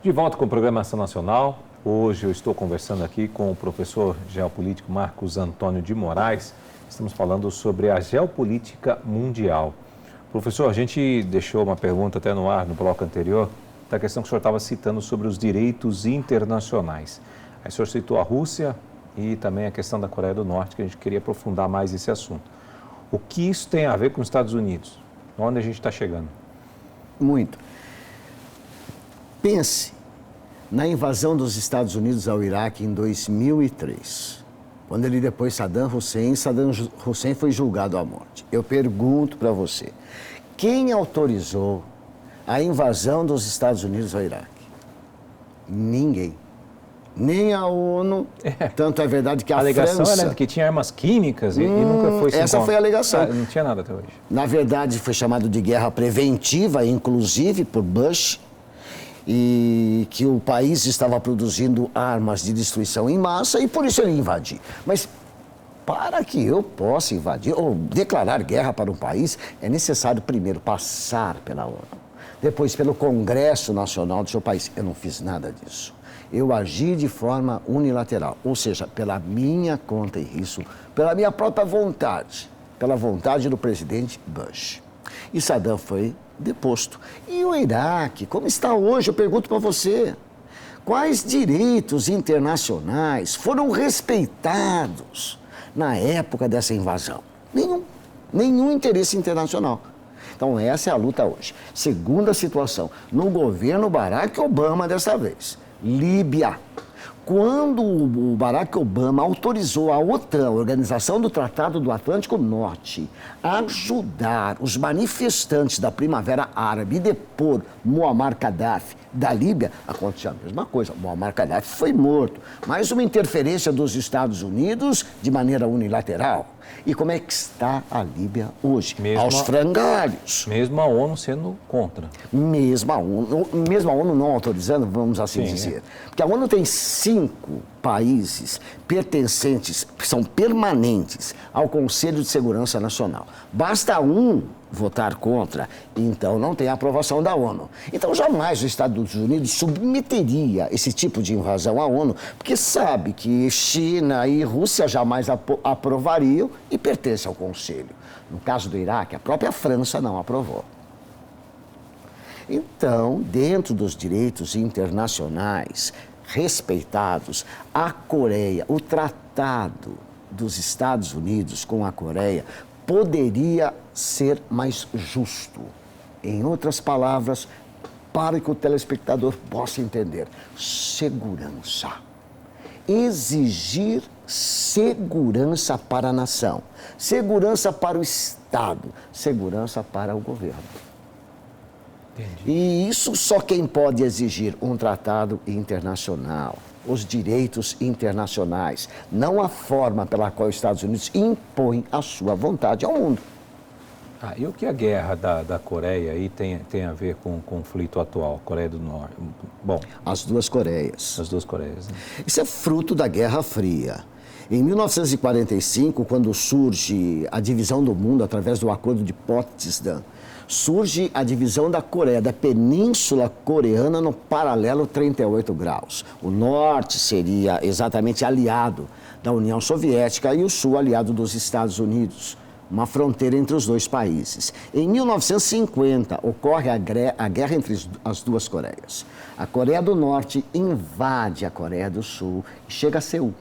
De volta com a Programação Nacional. Hoje eu estou conversando aqui com o professor geopolítico Marcos Antônio de Moraes. Estamos falando sobre a geopolítica mundial. Professor, a gente deixou uma pergunta até no ar no bloco anterior, da questão que o senhor estava citando sobre os direitos internacionais. Aí o senhor citou a Rússia e também a questão da Coreia do Norte, que a gente queria aprofundar mais esse assunto. O que isso tem a ver com os Estados Unidos? Onde a gente está chegando? Muito. Pense na invasão dos Estados Unidos ao Iraque em 2003, quando ele depois Saddam Hussein foi julgado à morte. Eu pergunto para você, quem autorizou a invasão dos Estados Unidos ao Iraque? Ninguém. Nem a ONU, tanto é verdade que a alegação França... era que tinha armas químicas e nunca foi... Essa foi a alegação. Não tinha nada até hoje. Na verdade, foi chamado de guerra preventiva, inclusive por Bush, e que o país estava produzindo armas de destruição em massa e por isso ele invadiu. Mas para que eu possa invadir ou declarar guerra para um país, é necessário primeiro passar pela ONU, depois pelo Congresso Nacional do seu país. Eu não fiz nada disso. Eu agi de forma unilateral, ou seja, pela minha conta e risco, pela minha própria vontade, pela vontade do presidente Bush. E Saddam foi deposto. E o Iraque, como está hoje, eu pergunto para você, quais direitos internacionais foram respeitados na época dessa invasão? Nenhum interesse internacional. Então essa é a luta hoje. Segunda situação, no governo Barack Obama dessa vez, Líbia. Quando o Barack Obama autorizou a OTAN, a Organização do Tratado do Atlântico Norte, a ajudar os manifestantes da Primavera Árabe e depor Muammar Gaddafi da Líbia, aconteceu a mesma coisa. Muammar Gaddafi foi morto. Mais uma interferência dos Estados Unidos de maneira unilateral. E como é que está a Líbia hoje? Aos frangalhos. Mesmo a ONU sendo contra. Mesmo a ONU não autorizando, vamos assim dizer. Porque a ONU tem 5 países pertencentes, que são permanentes ao Conselho de Segurança Nacional. Basta um votar contra, então não tem a aprovação da ONU. Então jamais os Estados Unidos submeteria esse tipo de invasão à ONU, porque sabe que China e Rússia jamais aprovariam e pertence ao Conselho. No caso do Iraque, a própria França não aprovou. Então, dentro dos direitos internacionais respeitados, a Coreia, o tratado dos Estados Unidos com a Coreia poderia ser mais justo. Em outras palavras, para que o telespectador possa entender, segurança. Exigir segurança para a nação, segurança para o Estado, segurança para o governo. Entendi. E isso só quem pode exigir um tratado internacional, os direitos internacionais, não a forma pela qual os Estados Unidos impõem a sua vontade ao mundo. E o que a guerra da Coreia aí tem a ver com o conflito atual, Coreia do Norte? Bom, as duas Coreias. As duas Coreias, né? Isso é fruto da Guerra Fria. Em 1945, quando surge a divisão do mundo através do Acordo de Potsdam, surge a divisão da Coreia, da Península Coreana no paralelo 38 graus. O norte seria exatamente aliado da União Soviética e o sul aliado dos Estados Unidos. Uma fronteira entre os dois países. Em 1950, ocorre a guerra entre as duas Coreias. A Coreia do Norte invade a Coreia do Sul e chega a Seul.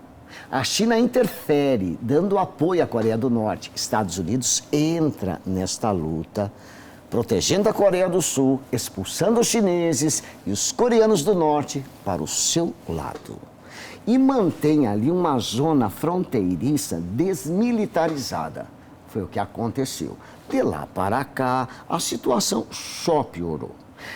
A China interfere, dando apoio à Coreia do Norte. Estados Unidos entra nesta luta, protegendo a Coreia do Sul, expulsando os chineses e os coreanos do Norte para o seu lado. E mantém ali uma zona fronteiriça desmilitarizada. Foi o que aconteceu. De lá para cá, a situação só piorou.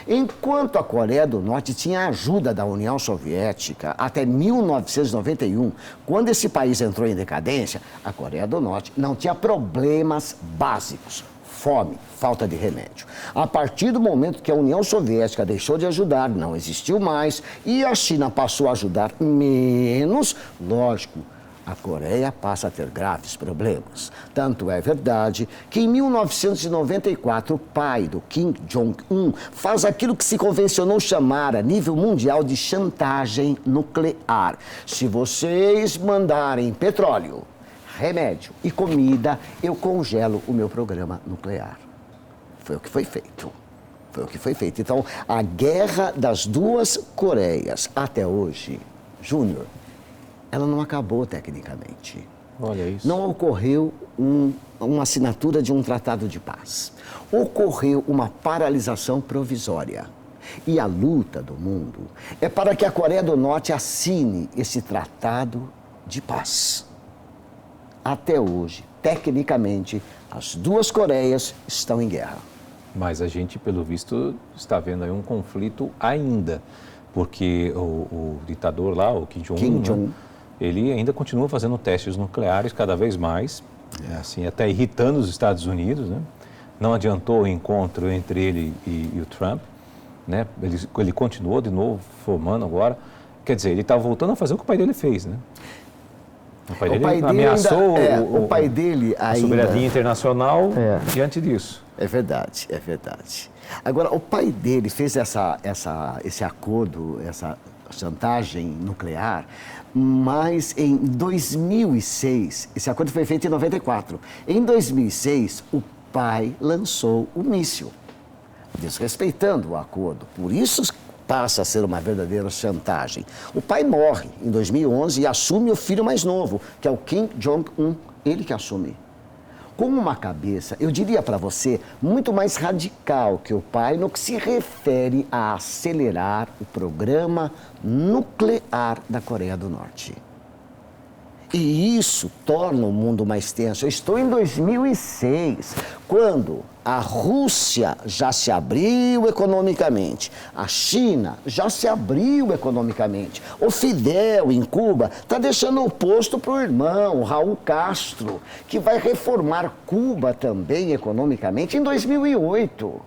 Enquanto a Coreia do Norte tinha ajuda da União Soviética até 1991, quando esse país entrou em decadência, a Coreia do Norte não tinha problemas básicos. Fome, falta de remédio. A partir do momento que a União Soviética deixou de ajudar, não existiu mais, e a China passou a ajudar menos, lógico, a Coreia passa a ter graves problemas. Tanto é verdade que em 1994 o pai do Kim Jong-un faz aquilo que se convencionou chamar a nível mundial de chantagem nuclear. Se vocês mandarem petróleo, remédio e comida, eu congelo o meu programa nuclear. Foi o que foi feito. Foi o que foi feito. Então, a guerra das duas Coreias até hoje, Júnior, ela não acabou tecnicamente. Olha isso. Não ocorreu uma assinatura de um tratado de paz. Ocorreu uma paralisação provisória. E a luta do mundo é para que a Coreia do Norte assine esse tratado de paz. Até hoje, tecnicamente, as duas Coreias estão em guerra. Mas a gente, pelo visto, está vendo aí um conflito ainda, porque o ditador lá, o Kim Jong-un, né, ele ainda continua fazendo testes nucleares cada vez mais, assim, até irritando os Estados Unidos, né? Não adiantou o encontro entre ele e o Trump, né? Ele continuou de novo formando agora, quer dizer, ele está voltando a fazer o que o pai dele fez, né? O pai dele ameaçou o pai dele a soberania internacional diante disso. É verdade, é verdade. Agora, o pai dele fez esse acordo, essa chantagem nuclear, mas em 2006, esse acordo foi feito em 94. Em 2006, o pai lançou o míssil, desrespeitando o acordo. Por isso passa a ser uma verdadeira chantagem. O pai morre em 2011 e assume o filho mais novo, que é o Kim Jong-un, ele que assume. Com uma cabeça, eu diria para você, muito mais radical que o pai no que se refere a acelerar o programa nuclear da Coreia do Norte. E isso torna o mundo mais tenso. Eu estou em 2006, quando a Rússia já se abriu economicamente, a China já se abriu economicamente. O Fidel, em Cuba, está deixando o posto para o irmão, Raul Castro, que vai reformar Cuba também economicamente em 2008.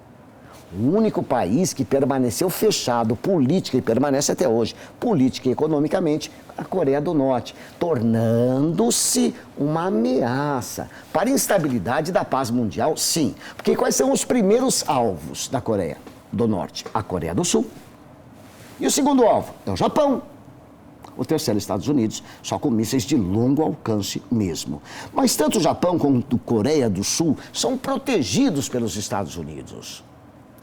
O único país que permaneceu fechado política e permanece até hoje, política e economicamente, a Coreia do Norte, tornando-se uma ameaça para a instabilidade da paz mundial, sim. Porque quais são os primeiros alvos da Coreia do Norte? A Coreia do Sul. E o segundo alvo é o Japão. O terceiro, Estados Unidos, só com mísseis de longo alcance mesmo. Mas tanto o Japão quanto a Coreia do Sul são protegidos pelos Estados Unidos.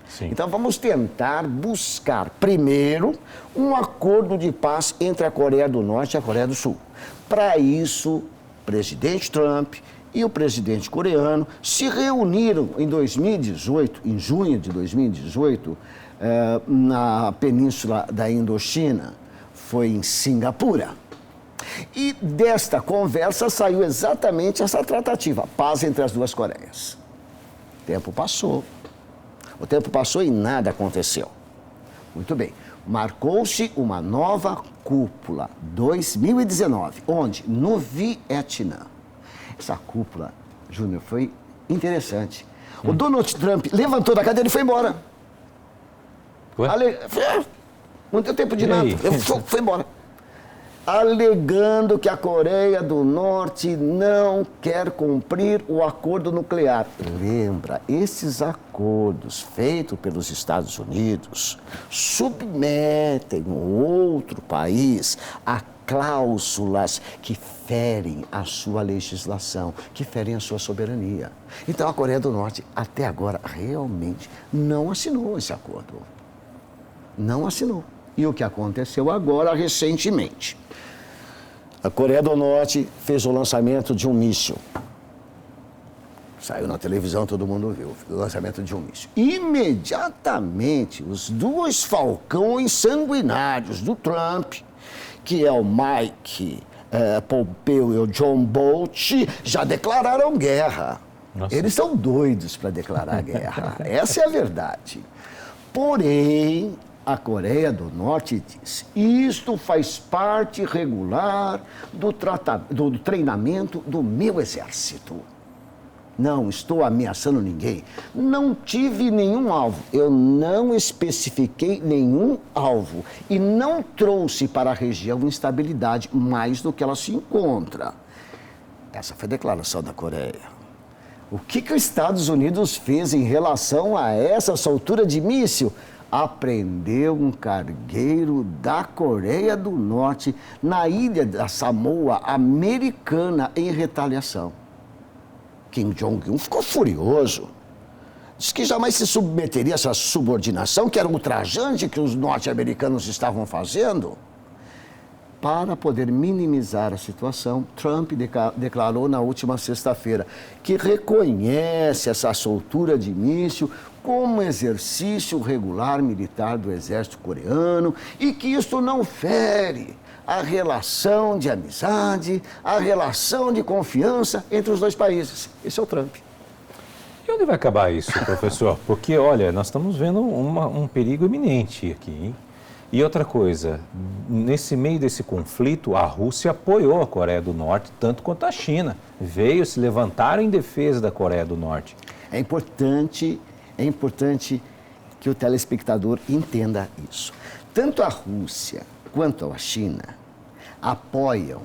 Sim. Então vamos tentar buscar, primeiro, um acordo de paz entre a Coreia do Norte e a Coreia do Sul. Para isso, o presidente Trump e o presidente coreano se reuniram em 2018, em junho de 2018, na península da Indochina, foi em Singapura. E desta conversa saiu exatamente essa tratativa, paz entre as duas Coreias. O tempo passou. O tempo passou e nada aconteceu. Muito bem. Marcou-se uma nova cúpula, 2019, onde? No Vietnã. Essa cúpula, Júnior, foi interessante. O Donald Trump levantou da cadeira e foi embora. Não deu tempo de nada. Foi embora. Alegando que a Coreia do Norte não quer cumprir o acordo nuclear. Lembra, esses acordos feitos pelos Estados Unidos submetem o outro país a cláusulas que ferem a sua legislação, que ferem a sua soberania. Então a Coreia do Norte, até agora, realmente não assinou esse acordo. Não assinou. E o que aconteceu agora, recentemente? A Coreia do Norte fez o lançamento de um míssil. Saiu na televisão, todo mundo viu, o lançamento de um míssil. Imediatamente, os dois falcões sanguinários do Trump, que é o Mike Pompeo e o John Bolton, já declararam guerra. Nossa. Eles são doidos para declarar guerra. Essa é a verdade. Porém, a Coreia do Norte diz: isto faz parte regular do treinamento do meu exército. Não estou ameaçando ninguém. Não tive nenhum alvo. Eu não especifiquei nenhum alvo. E não trouxe para a região instabilidade mais do que ela se encontra. Essa foi a declaração da Coreia. O que os Estados Unidos fez em relação a essa soltura de míssil? Apreendeu um cargueiro da Coreia do Norte na ilha da Samoa americana em retaliação. Kim Jong-un ficou furioso. Diz que jamais se submeteria a essa subordinação, que era ultrajante que os norte-americanos estavam fazendo. Para poder minimizar a situação, Trump declarou na última sexta-feira que reconhece essa soltura de míssil como exercício regular militar do exército coreano e que isso não fere a relação de amizade, a relação de confiança entre os dois países. Esse é o Trump. E onde vai acabar isso, professor? Porque, olha, nós estamos vendo um perigo iminente aqui, hein? E outra coisa, nesse meio desse conflito, a Rússia apoiou a Coreia do Norte, tanto quanto a China. Veio se levantar em defesa da Coreia do Norte. É importante que o telespectador entenda isso. Tanto a Rússia quanto a China apoiam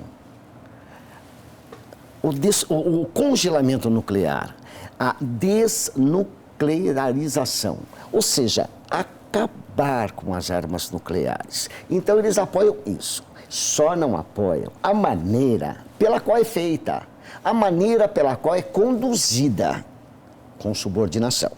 o congelamento nuclear, a desnuclearização, ou seja, acabar com as armas nucleares. Então, eles apoiam isso. Só não apoiam a maneira pela qual é feita, a maneira pela qual é conduzida, com subordinação.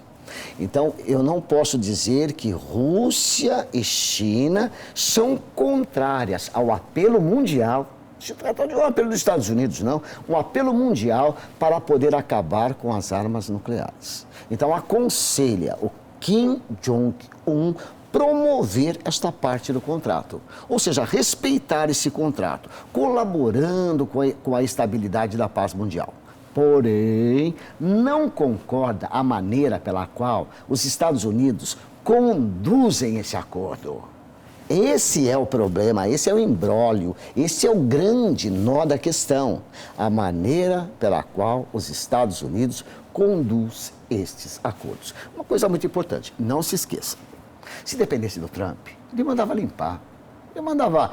Então, eu não posso dizer que Rússia e China são contrárias ao apelo mundial. Não se trata de um apelo dos Estados Unidos, não. Um apelo mundial para poder acabar com as armas nucleares. Então, aconselha o Kim Jong-un promover esta parte do contrato, ou seja, respeitar esse contrato, colaborando com a estabilidade da paz mundial. Porém, não concorda a maneira pela qual os Estados Unidos conduzem esse acordo. Esse é o problema, esse é o imbróglio, esse é o grande nó da questão. A maneira pela qual os Estados Unidos conduz estes acordos. Uma coisa muito importante, não se esqueça. Se dependesse do Trump, ele mandava limpar, ele mandava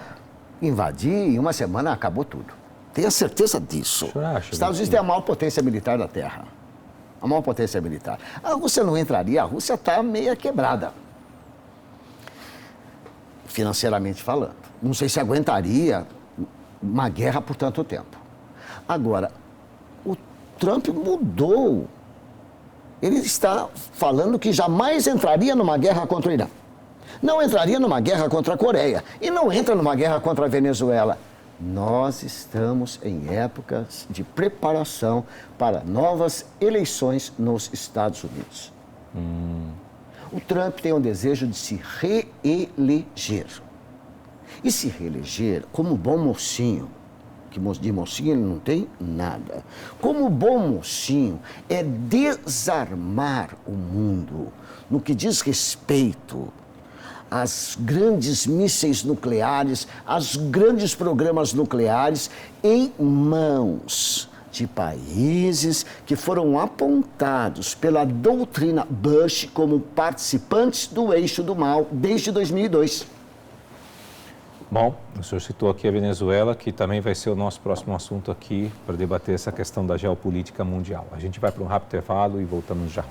invadir, em uma semana acabou tudo. Tenha certeza disso. Os Estados Unidos têm a maior potência militar da Terra. A maior potência militar. A Rússia não entraria, a Rússia está meio quebrada. Financeiramente falando. Não sei se aguentaria uma guerra por tanto tempo. Agora, o Trump mudou. Ele está falando que jamais entraria numa guerra contra o Irã. Não entraria numa guerra contra a Coreia. E não entra numa guerra contra a Venezuela. Nós estamos em épocas de preparação para novas eleições nos Estados Unidos. O Trump tem um desejo de se reeleger. E se reeleger como bom mocinho, que de mocinho ele não tem nada. Como bom mocinho é desarmar o mundo no que diz respeito às grandes mísseis nucleares, aos grandes programas nucleares em mãos de países que foram apontados pela doutrina Bush como participantes do eixo do mal desde 2002. Bom, o senhor citou aqui a Venezuela, que também vai ser o nosso próximo assunto aqui para debater essa questão da geopolítica mundial. A gente vai para um rápido intervalo e voltamos já.